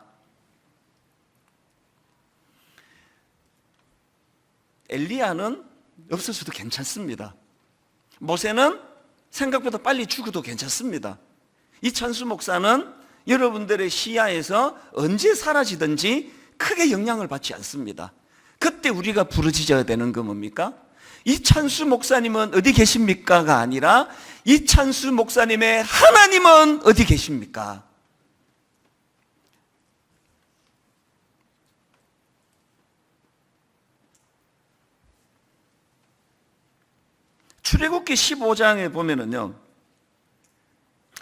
엘리야는 없어져도 괜찮습니다. 모세는 생각보다 빨리 죽어도 괜찮습니다. 이찬수 목사는 여러분들의 시야에서 언제 사라지든지 크게 영향을 받지 않습니다. 그때 우리가 부르짖어야 되는 건 뭡니까? 이찬수 목사님은 어디 계십니까가 아니라 이찬수 목사님의 하나님은 어디 계십니까? 출애굽기 15장에 보면은요,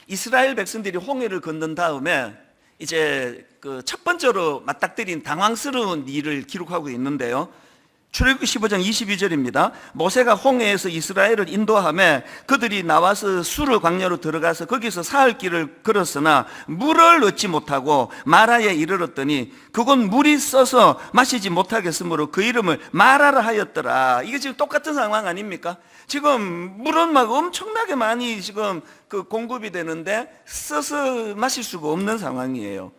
이스라엘 백성들이 홍해를 건넌 다음에 이제 그 첫 번째로 맞닥뜨린 당황스러운 일을 기록하고 있는데요. 출애굽기 15장 22절입니다. 모세가 홍해에서 이스라엘을 인도하며 그들이 나와서 수르 광야로 들어가서 거기서 사흘 길을 걸었으나 물을 얻지 못하고 마라에 이르렀더니 그곳 물이 써서 마시지 못하겠으므로 그 이름을 마라라 하였더라. 이게 지금 똑같은 상황 아닙니까? 지금 물은 막 엄청나게 많이 지금 그 공급이 되는데 써서 마실 수가 없는 상황이에요.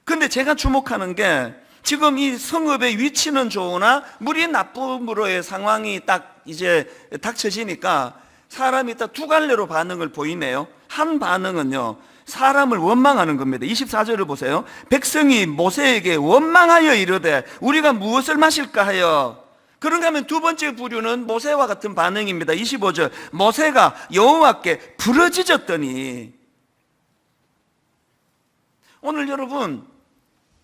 근데 제가 주목하는 게 지금 이 성읍의 위치는 좋으나 물이 나쁨으로의 상황이 딱 이제 닥쳐지니까 사람이 딱 두 갈래로 반응을 보이네요. 한 반응은요, 사람을 원망하는 겁니다. 24절을 보세요. 백성이 모세에게 원망하여 이르되 우리가 무엇을 마실까 하여. 그런가 하면 두 번째 부류는 모세와 같은 반응입니다. 25절. 모세가 여호와께 부르짖었더니. 오늘 여러분,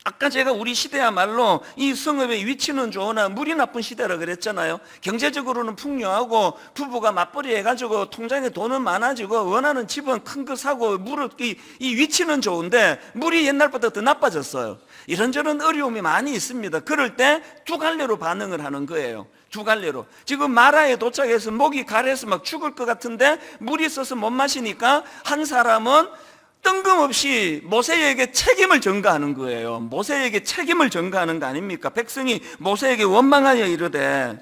아까 제가 우리 시대야말로 이 성읍의 위치는 좋으나 물이 나쁜 시대라 그랬잖아요. 경제적으로는 풍요하고 부부가 맞벌이 해가지고 통장에 돈은 많아지고 원하는 집은 큰 거 사고 물을 이 위치는 좋은데 물이 옛날보다 더 나빠졌어요. 이런저런 어려움이 많이 있습니다. 그럴 때 두 갈래로 반응을 하는 거예요. 두 갈래로. 지금 마라에 도착해서 목이 가래서 막 죽을 것 같은데 물이 있어서 못 마시니까 한 사람은 뜬금없이 모세에게 책임을 전가하는 거예요. 모세에게 책임을 전가하는 거 아닙니까? 백성이 모세에게 원망하여 이르되,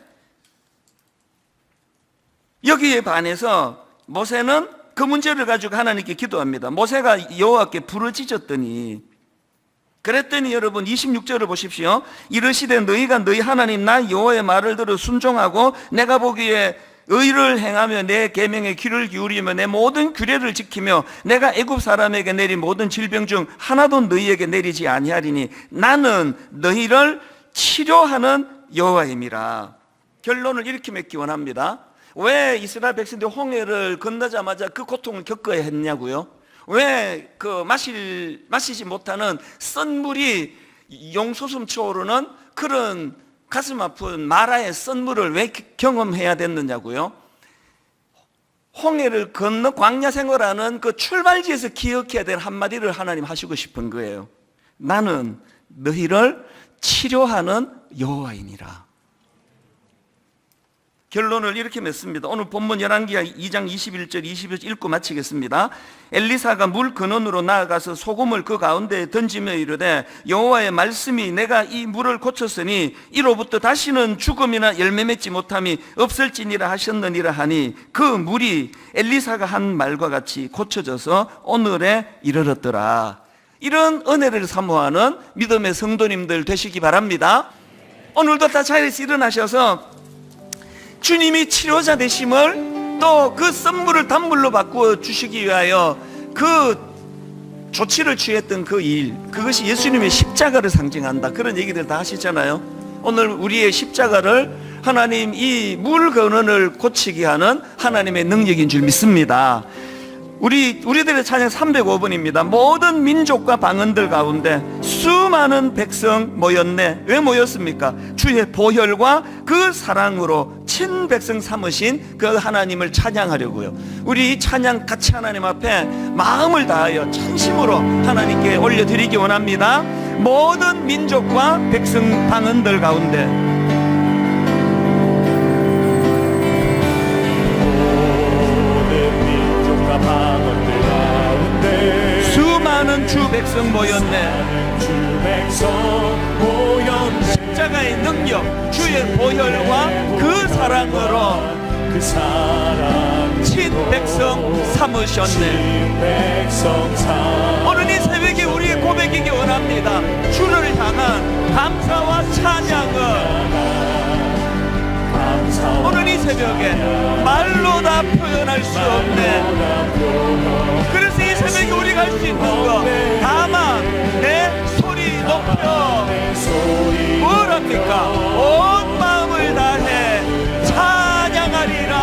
여기에 반해서 모세는 그 문제를 가지고 하나님께 기도합니다. 모세가 여호와께 부르짖었더니, 그랬더니 여러분 26절을 보십시오. 이르시되 너희가 너희 하나님 나 여호와의 말을 들어 순종하고 내가 보기에 의를 행하며 내 계명에 귀를 기울이며 내 모든 규례를 지키며 내가 애굽 사람에게 내린 모든 질병 중 하나도 너희에게 내리지 아니하리니 나는 너희를 치료하는 여호와임이라. 결론을 이렇게 맺기 원합니다. 왜 이스라엘 백성들이 홍해를 건너자마자 그 고통을 겪어야 했냐고요? 왜 그 마시지 못하는 썬물이 용솟음 쳐오르는 그런 가슴 아픈 마라의 썬물을 왜 경험해야 됐느냐고요? 홍해를 건너 광야 생활하는 그 출발지에서 기억해야 될 한마디를 하나님 하시고 싶은 거예요. 나는 너희를 치료하는 여호와이니라. 결론을 이렇게 맺습니다. 오늘 본문 열왕기하 2장 21절 22절 읽고 마치겠습니다. 엘리사가 물 근원으로 나아가서 소금을 그 가운데에 던지며 이르되 여호와의 말씀이 내가 이 물을 고쳤으니 이로부터 다시는 죽음이나 열매 맺지 못함이 없을지니라 하셨느니라 하니 그 물이 엘리사가 한 말과 같이 고쳐져서 오늘에 이르렀더라. 이런 은혜를 사모하는 믿음의 성도님들 되시기 바랍니다. 오늘도 다 자리에서 일어나셔서 주님이 치료자 되심을 또 그 선물을 단물로 바꾸어 주시기 위하여 그 조치를 취했던 그 일, 그것이 예수님의 십자가를 상징한다, 그런 얘기들 다 하시잖아요. 오늘 우리의 십자가를 하나님 이 물 근원을 고치게 하는 하나님의 능력인 줄 믿습니다. 우리들의 찬양 305번입니다. 모든 민족과 방언들 가운데 수많은 백성 모였네. 왜 모였습니까? 주의 보혈과 그 사랑으로 친백성 삼으신 그 하나님을 찬양하려고요. 우리 이 찬양 같이 하나님 앞에 마음을 다하여 진심으로 하나님께 올려드리기 원합니다. 모든 민족과 백성 방언들 가운데 수많은 주 백성 모였네. 십자가의 능력, 주의 보혈과 그 사랑으로 친백성 삼으셨네. 오늘 이 새벽에 우리의 고백이기 원합니다. 주를 향한 감사와 찬양을 오늘 이 새벽에 말로 다 표현할 수 없네. 그래서 이 새벽에 우리가 할 수 있는 거, 다만 내 소리 높여 뭘 합니까? 온 마음을 다해 찬양하리라.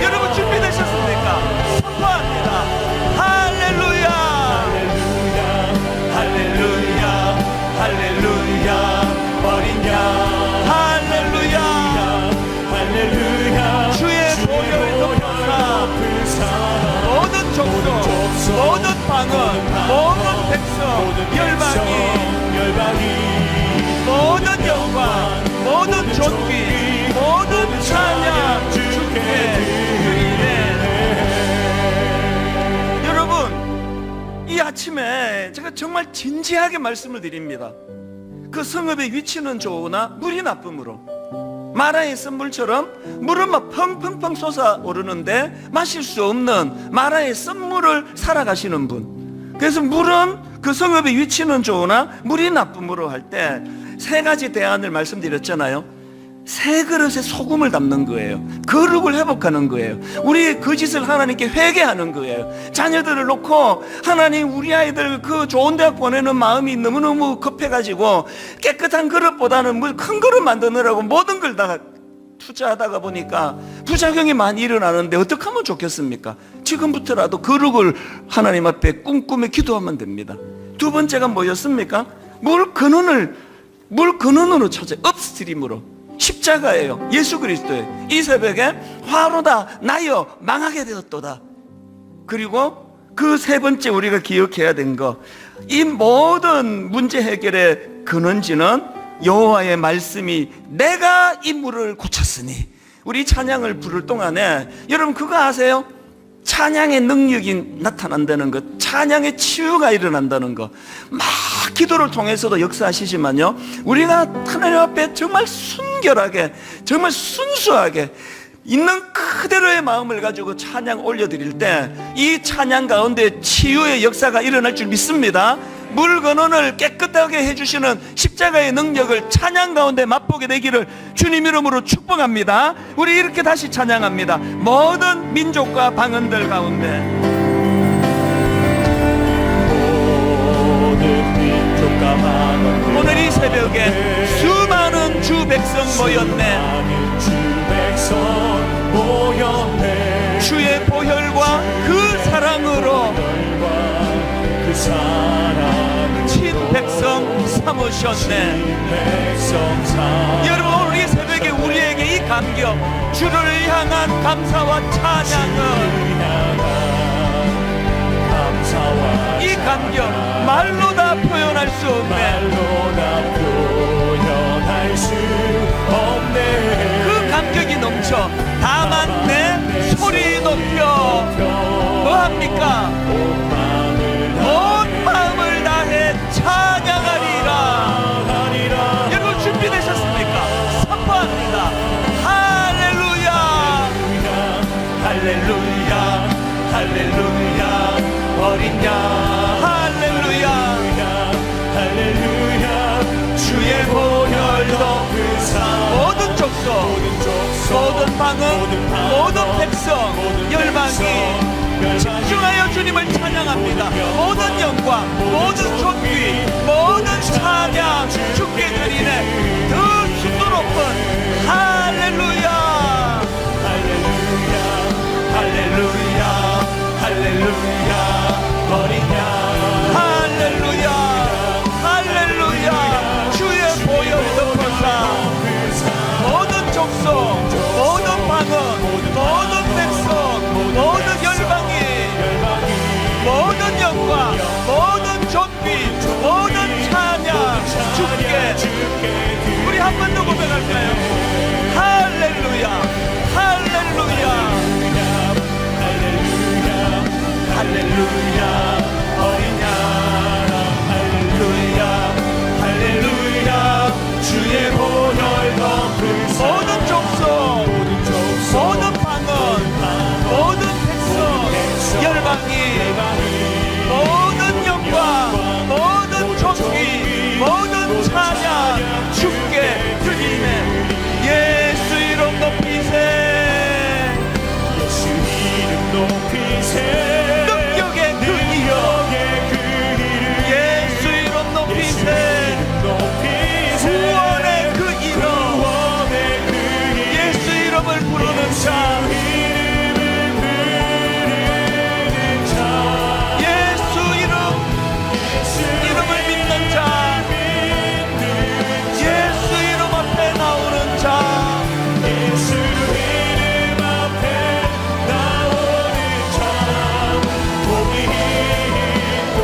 여러분 준비되셨습니까? 선포합니다. 할렐루야, 할렐루야, 할렐루야, 어린 양 할렐루야, 할렐루야. 주의 보혈의 높여라. 모든 족속, 모든 방언, 모든 백성, 열방이 모든 영광, 모든 존귀, 모든 찬양 주께 드리네. 여러분, 이 아침에 제가 정말 진지하게 말씀을 드립니다. 그 성읍의 위치는 좋으나 물이 나쁨으로 마라의 썬물처럼 물은 막 펑펑펑 솟아오르는데 마실 수 없는 마라의 썬물을 살아가시는 분. 그래서 물은 그 성읍의 위치는 좋으나 물이 나쁨으로 할 때 세 가지 대안을 말씀드렸잖아요. 새 그릇에 소금을 담는 거예요. 거룩을 회복하는 거예요. 우리의 그 짓을 하나님께 회개하는 거예요. 자녀들을 놓고 하나님 우리 아이들 그 좋은 대학 보내는 마음이 너무너무 급해가지고 깨끗한 그릇보다는 뭐 큰 그릇 만드느라고 모든 걸 다 투자하다가 보니까 부작용이 많이 일어나는데 어떻게 하면 좋겠습니까? 지금부터라도 거룩을 하나님 앞에 꿈꾸며 기도하면 됩니다. 두 번째가 뭐였습니까? 물 근원으로 찾아, 업스트림으로. 십자가예요. 예수 그리스도예요. 이 새벽에 화로다 나여 망하게 되었도다. 그리고 그 세 번째 우리가 기억해야 된 거, 이 모든 문제 해결의 근원지는 여호와의 말씀이 내가 이 물을 고쳤으니. 우리 찬양을 부를 동안에 여러분 그거 아세요? 찬양의 능력이 나타난다는 것, 찬양의 치유가 일어난다는 것, 막 기도를 통해서도 역사하시지만요, 우리가 하나님 앞에 정말 순결하게, 정말 순수하게 있는 그대로의 마음을 가지고 찬양 올려드릴 때 이 찬양 가운데 치유의 역사가 일어날 줄 믿습니다. 물 근원을 깨끗하게 해주시는 십자가의 능력을 찬양 가운데 맛보게 되기를 주님 이름으로 축복합니다. 우리 이렇게 다시 찬양합니다. 모든 민족과 방언들 가운데 오늘 이 새벽에 수많은 주 백성 모였네. 주의 보혈과 그 사랑으로 친백성 삼으셨네. 여러분 오늘 이 새벽에 우리에게 이 감격, 주를 향한 감사와 찬양을, 이 감격 말로 다 표현할 수 없네. 어린 양 할렐루야 할렐루야 주의 보혈 덮으사 모든 족속 모든 방언 모든 백성 열방이 집중하여 주님을 찬양합니다. 모든 영광 모든 존귀 모든 찬양 주께 드리네 더 순도 높은 할렐루야 할렐루야 할렐루야 어린 양 할렐루야 할렐루야 주의 보혈 덮어사 모든 족속 모든 방언 모든 백성 모든 열방이 모든 영광 모든 존귀 모든 찬양 주께 우리 한 번 더 고백할까요? 할렐루야 할렐루야 할렐루야 어린 양 할렐루야 할렐루야 주의 보혈 덮으사 모든 족속 모든 방언 모든 백성 열방이 모든 영광 모든 존귀 모든 찬양 주께 드리네 예수 이름 높이세 예수 이름 높이세 능력의 그 이름 예수 이름 높이세 구원의 그 이름 예수 이름을 부르는 자 예수 이름을 믿는 자 예수 이름 앞에 나오는 자 예수 이름 앞에 나오는 자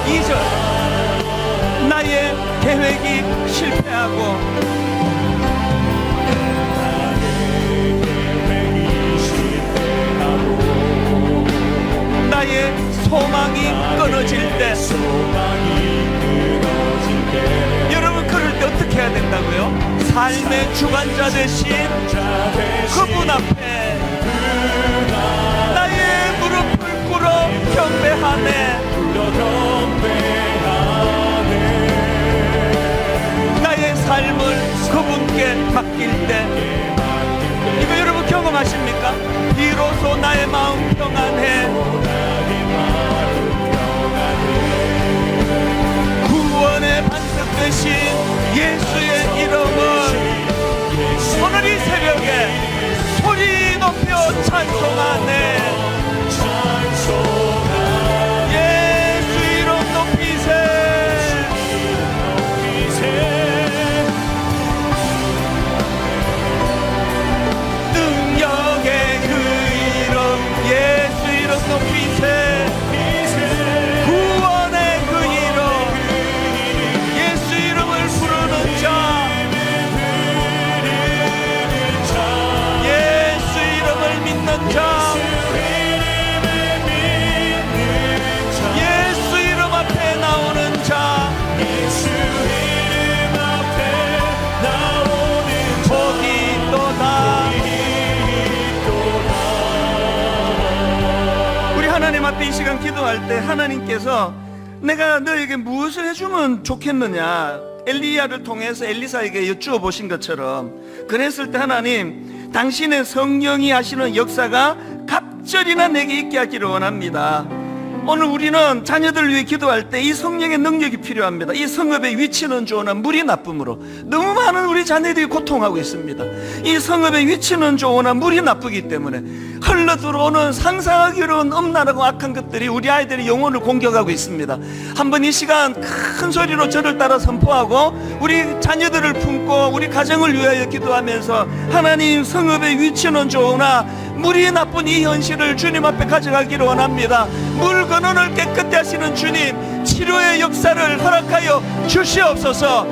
2절 나의 계획이 실패하고 나의 소망이 끊어질 때 여러분 그럴 때 어떻게 해야 된다고요? 삶의 주관자 되신 그분 앞에 나의 무릎을 꿇어 경배하네 나의 삶을 그분께 맡길 때 이거 여러분 경험하십니까? 비로소 나의 마음 평안해 구원의 반석 되신 예수의 이름을 오늘 이 새벽에 소리 높여 찬송하네 예수 이름 높이세 능력의 그 이름 예수 이름 높이세 구원의 그 이름 예수 이름을 부르는 자 예수 이름을 믿는 자 예수 이름 앞에 나오는 자 복이 있도다 우리 하나님 앞에 이 시간 기도할 때 하나님께서 내가 너에게 무엇을 해주면 좋겠느냐 엘리야를 통해서 엘리사에게 여쭈어 보신 것처럼 그랬을 때 하나님 당신의 성령이 하시는 역사가 갑절이나 내게 있게 하기를 원합니다. 오늘 우리는 자녀들을 위해 기도할 때 이 성령의 능력이 필요합니다. 이 성읍의 위치는 좋으나 물이 나쁨으로 너무 많은 우리 자녀들이 고통하고 있습니다. 이 성읍의 위치는 좋으나 물이 나쁘기 때문에 흘러들어오는 상상하기 어려운 음란하고 악한 것들이 우리 아이들의 영혼을 공격하고 있습니다. 한번 이 시간 큰 소리로 저를 따라 선포하고 우리 자녀들을 품고 우리 가정을 위하여 기도하면서 하나님 성읍의 위치는 좋으나 물이 나쁜 이 현실을 주님 앞에 가져가기를 원합니다. 물 근원을 깨끗게 하시는 주님 치료의 역사를 허락하여 주시옵소서.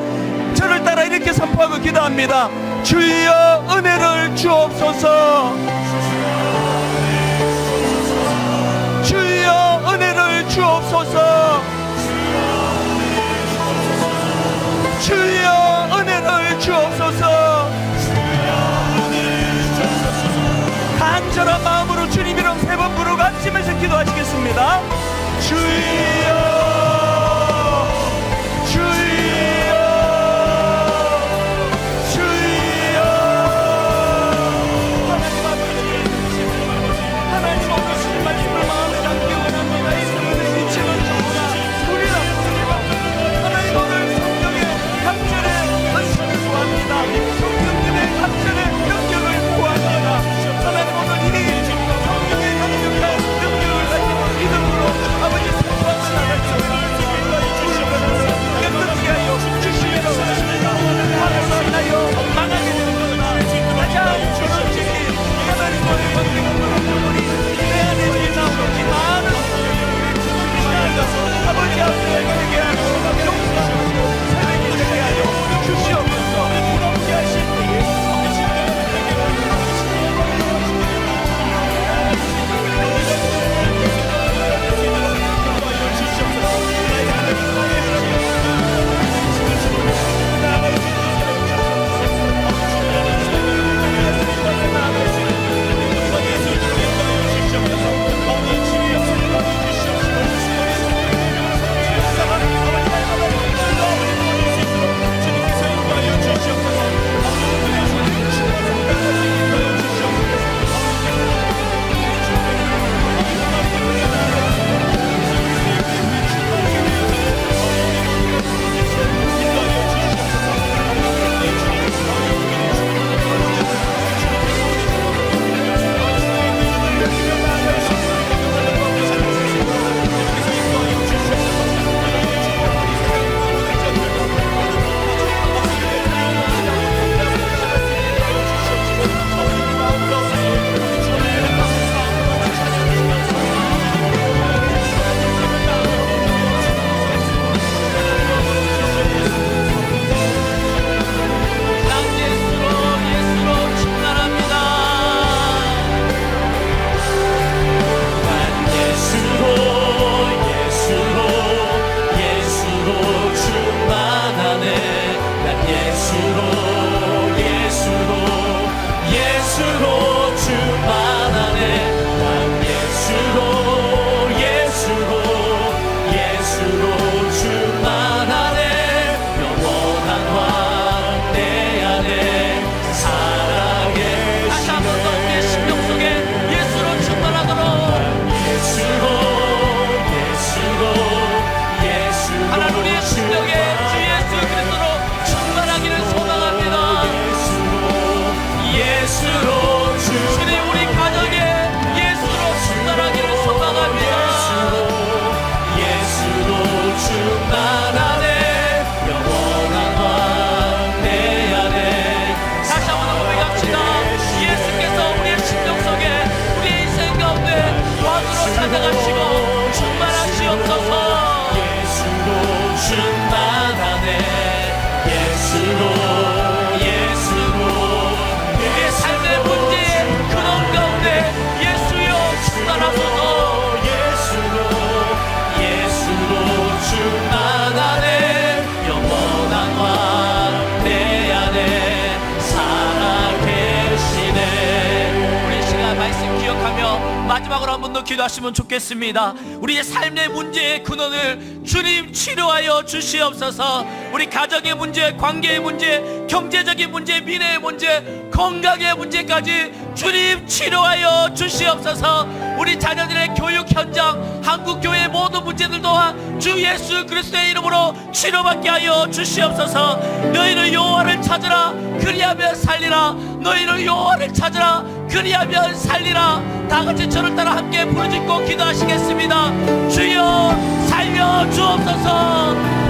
저를 따라 이렇게 선포하고 기도합니다. 주여 은혜를 주옵소서. 주여 은혜를 주옵소서. 주여 은혜를 주옵소서. 간절한 마음으로 주님 이름 3번 부르고 아침에서 기도하시겠습니다. 주여 마지막으로 한 번 더 기도하시면 좋겠습니다. 우리의 삶의 문제의 근원을 주님 치료하여 주시옵소서. 우리 가정의 문제, 관계의 문제, 경제적인 문제, 미래의 문제, 건강의 문제까지 주님 치료하여 주시옵소서. 우리 자녀들의 교육 현장, 한국교회의 모든 문제들 또한 주 예수 그리스도의 이름으로 치료받게 하여 주시옵소서. 너희는 여호와를 찾으라 그리하면 살리라. 너희는 여호와를 찾으라 그리하면 살리라. 다같이 저를 따라 함께 부르짖고 기도하시겠습니다. 주여 살려 주옵소서.